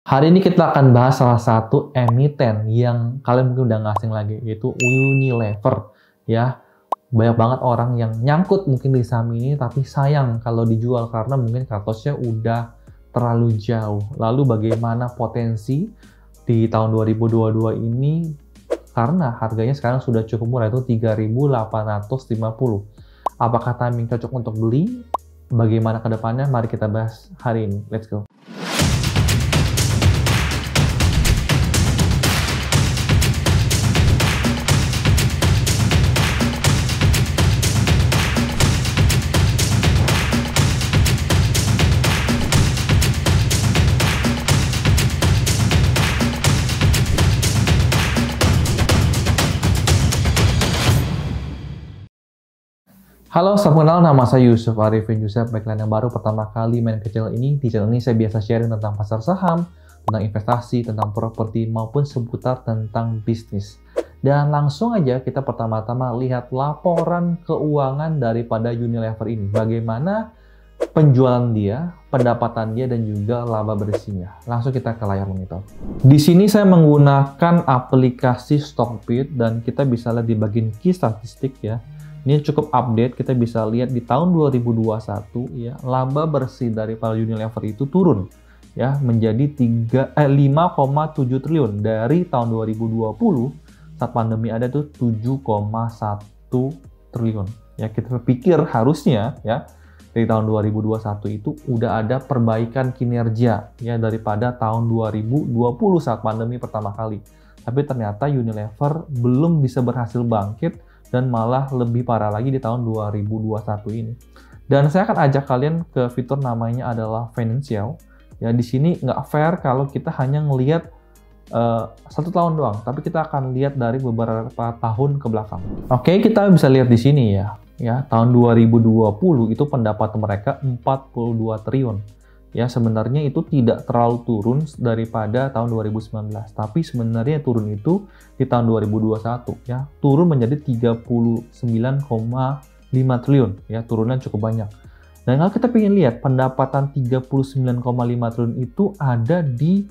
Hari ini kita akan bahas salah satu emiten yang kalian mungkin udah nggak asing lagi, yaitu Unilever. Ya, banyak banget orang yang nyangkut mungkin di saham ini, tapi sayang kalau dijual karena mungkin katosnya udah terlalu jauh. Lalu bagaimana potensi di tahun 2022 ini karena harganya sekarang sudah cukup murah, itu 3.850. Apakah timing cocok untuk beli? Bagaimana ke depannya? Mari kita bahas hari ini. Let's go. Halo, salam kenal, nama saya Yusuf Arifin Yusuf. Bagi kalian yang baru pertama kali main ke channel ini, di channel ini saya biasa sharing tentang pasar saham, tentang investasi, tentang properti, maupun seputar tentang bisnis. Dan langsung aja kita pertama-tama lihat laporan keuangan daripada Unilever ini. Bagaimana penjualan dia, pendapatan dia, dan juga laba bersihnya. Langsung kita ke layar monitor. Di sini saya menggunakan aplikasi Stockbit dan kita bisa lihat di bagian key statistik ya. Ini cukup update, kita bisa lihat di tahun 2021 ya, laba bersih dari para Unilever itu turun ya menjadi 5,7 triliun dari tahun 2020 saat pandemi ada tuh 7,1 triliun. Ya, kita pikir harusnya ya dari tahun 2021 itu udah ada perbaikan kinerja ya daripada tahun 2020 saat pandemi pertama kali. Tapi ternyata Unilever belum bisa berhasil bangkit dan malah lebih parah lagi di tahun 2021 ini. Dan saya akan ajak kalian ke fitur namanya adalah Financial. Ya, di sini nggak fair kalau kita hanya ngelihat 1 tahun doang, tapi kita akan lihat dari beberapa tahun ke belakang. Oke, kita bisa lihat di sini ya. Ya, tahun 2020 itu pendapatan mereka 42 triliun. Ya, sebenarnya itu tidak terlalu turun daripada tahun 2019, tapi sebenarnya turun itu di tahun 2021 ya, turun menjadi 39,5 triliun ya, turunnya cukup banyak. Dan kalau kita ingin lihat pendapatan 39,5 triliun itu ada di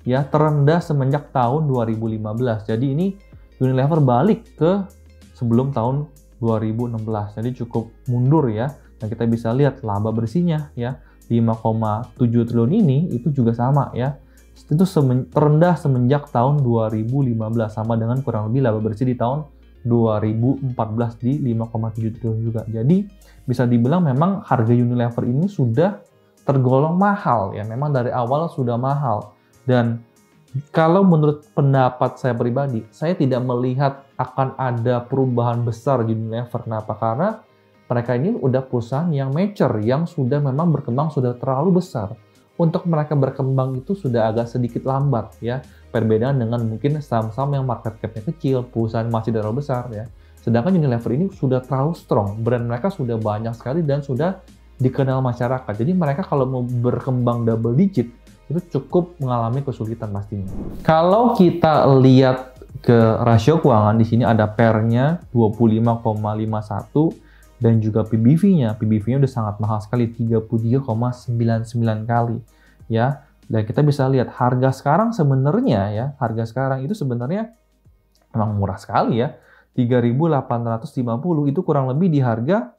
ya terendah semenjak tahun 2015. Jadi ini Unilever balik ke sebelum tahun 2016. Jadi cukup mundur ya. Dan kita bisa lihat laba bersihnya ya 5,7 triliun ini itu juga sama ya. Itu terendah semenjak tahun 2015, sama dengan kurang lebih laba bersih di tahun 2014 di 5,7 triliun juga. Jadi bisa dibilang memang harga Unilever ini sudah tergolong mahal ya. Memang dari awal sudah mahal. Dan kalau menurut pendapat saya pribadi, saya tidak melihat akan ada perubahan besar di Unilever. Kenapa? Karena mereka ini udah perusahaan yang mature, yang sudah memang berkembang sudah terlalu besar. Untuk mereka berkembang itu sudah agak sedikit lambat ya. Perbedaan dengan mungkin saham-saham yang market cap-nya kecil, perusahaan masih terlalu besar ya. Sedangkan Unilever ini sudah terlalu strong, brand mereka sudah banyak sekali dan sudah dikenal masyarakat. Jadi mereka kalau mau berkembang double digit itu cukup mengalami kesulitan pastinya. Kalau kita lihat ke rasio keuangan, di sini ada PER-nya 25,51 dan juga PBV-nya udah sangat mahal sekali, 33,99 kali ya. Dan kita bisa lihat harga sekarang sebenarnya ya, harga sekarang itu sebenarnya memang murah sekali ya. 3.850 itu kurang lebih di harga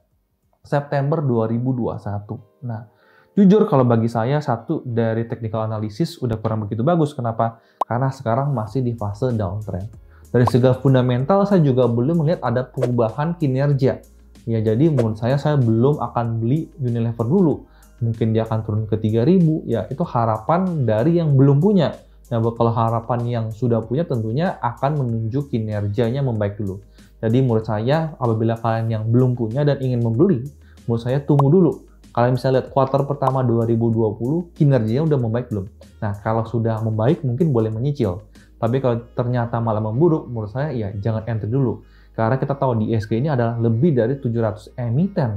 September 2021. Nah, jujur kalau bagi saya satu dari technical analysis udah kurang begitu bagus. Kenapa? Karena sekarang masih di fase downtrend. Dari segi fundamental saya juga belum melihat ada perubahan kinerja. Ya, jadi menurut saya belum akan beli Unilever dulu. Mungkin dia akan turun ke 3.000, ya itu harapan dari yang belum punya. Nah, kalau harapan yang sudah punya tentunya akan menunjuk kinerjanya membaik dulu. Jadi menurut saya apabila kalian yang belum punya dan ingin membeli, menurut saya tunggu dulu. Kalian bisa lihat kuartal pertama 2020, kinerjanya udah membaik belum? Nah, kalau sudah membaik mungkin boleh menyicil. Tapi kalau ternyata malah memburuk, menurut saya ya jangan enter dulu. Karena kita tahu di ISG ini adalah lebih dari 700 emiten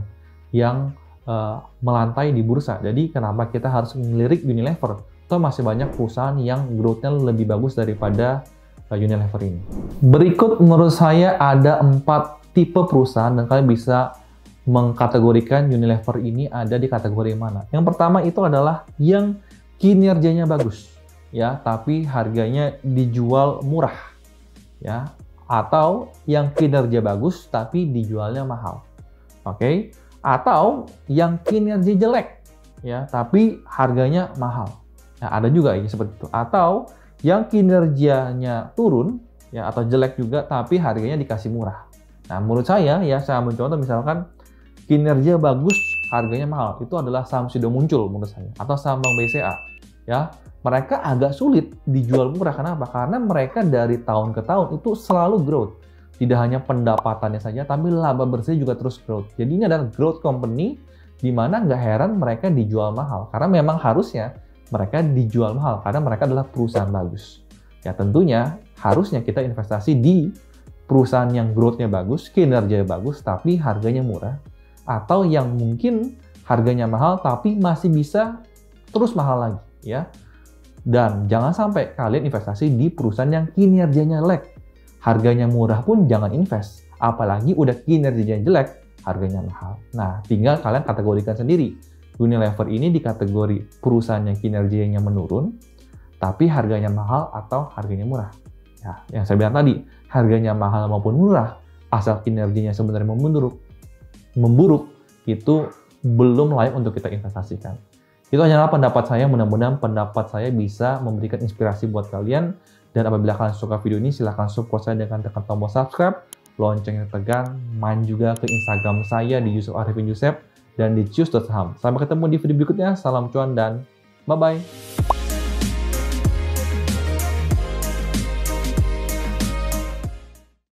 yang melantai di bursa. Jadi kenapa kita harus melirik Unilever? Atau masih banyak perusahaan yang growth-nya lebih bagus daripada Unilever ini. Berikut menurut saya ada 4 tipe perusahaan dan kalian bisa mengkategorikan Unilever ini ada di kategori mana. Yang pertama itu adalah yang kinerjanya bagus. ya, tapi harganya dijual murah, ya, atau yang kinerja bagus tapi dijualnya mahal. Oke, atau yang kinerja jelek, ya, tapi harganya mahal. Nah, ada juga ya seperti itu. Atau yang kinerjanya turun, ya, atau jelek juga tapi harganya dikasih murah. Nah, menurut saya ya, saya ambil contoh misalkan kinerja bagus, harganya mahal. Itu adalah saham sudah muncul menurut saya, atau saham Bank BCA. Ya, mereka agak sulit dijual murah. Kenapa? Karena mereka dari tahun ke tahun itu selalu growth. Tidak hanya pendapatannya saja, tapi laba bersihnya juga terus growth. Jadi ini adalah growth company, di mana nggak heran mereka dijual mahal. Karena memang harusnya mereka dijual mahal, karena mereka adalah perusahaan bagus. Ya tentunya harusnya kita investasi di perusahaan yang growth-nya bagus, kinerjanya bagus, tapi harganya murah. Atau yang mungkin harganya mahal tapi masih bisa terus mahal lagi, ya. Dan jangan sampai kalian investasi di perusahaan yang kinerjanya jelek. Harganya murah pun jangan invest, apalagi udah kinerjanya jelek, harganya mahal. Nah, tinggal kalian kategorikan sendiri. Unilever ini di kategori perusahaan yang kinerjanya menurun, tapi harganya mahal atau harganya murah. Ya, yang saya bilang tadi, harganya mahal maupun murah, asal kinerjanya sebenarnya memburuk, itu belum layak untuk kita investasikan. Itu hanyalah pendapat saya, mudah-mudahan pendapat saya bisa memberikan inspirasi buat kalian. Dan apabila kalian suka video ini, silahkan support saya dengan tekan tombol subscribe, loncengnya tekan, main juga ke Instagram saya di Yusuf Arifin Yusef, dan di choose.saham. Sampai ketemu di video berikutnya, salam cuan dan bye-bye.